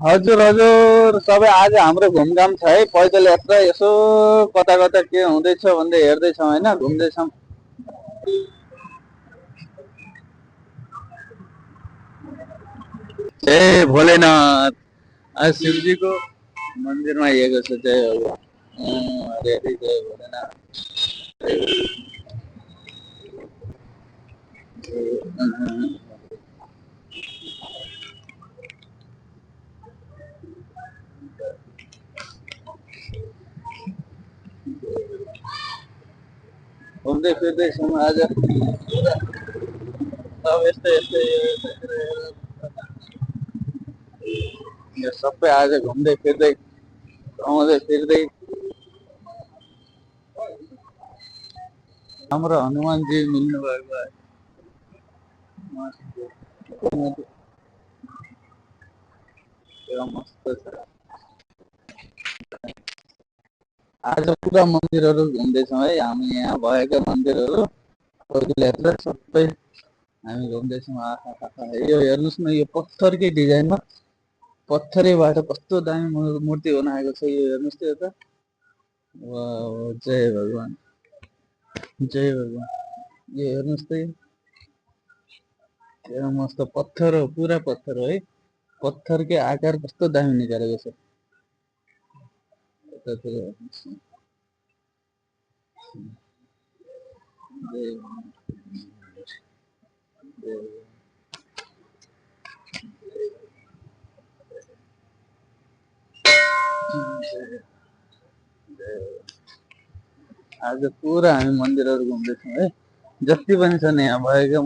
हजुर हजुर, सबै आज हाम्रो घुमघाम छ है, पैदल यात्रा। यसो कता कता के हुँदैछ भन्दै हेर्दैछौँ होइन, घुम्दैछौँ। जय भोलेनाथ। आज शिवजीको मन्दिरमा आएको छ। जय भगवान्। हरे हरे, जय भोलेनाथ। घुम्दै फिर्दैछौँ आज। सब यस्तै यस्तै यो सबै आज घुम्दै फिर्दै आउँदै फिर्दै हाम्रो हनुमानजी मिल्नु भएको मस्त छ। आज पुरा मन्दिरहरू घुम्दैछौँ है, हामी यहाँ भएका मन्दिरहरू पैदल यात्रा सबै हामी घुम्दैछौँ। यो हेर्नुहोस् न, यो पत्थरकै डिजाइनमा पत्थरैबाट कस्तो दामी मूर्ति बनाएको छ। यो हेर्नुहोस् त यता। वाह, जय भगवान्, जय भगवान्। यो हेर्नुहोस् त, यो मस्त पत्थर हो, पुरा पत्थर हो है। पत्थरकै आकार कस्तो दामी निकालेको छ। यतातिर हेर्नुहोस् न। जय जय आज पुरा हामी मन्दिरहरू घुम्दैछौँ है, जति पनि छन् यहाँ भएका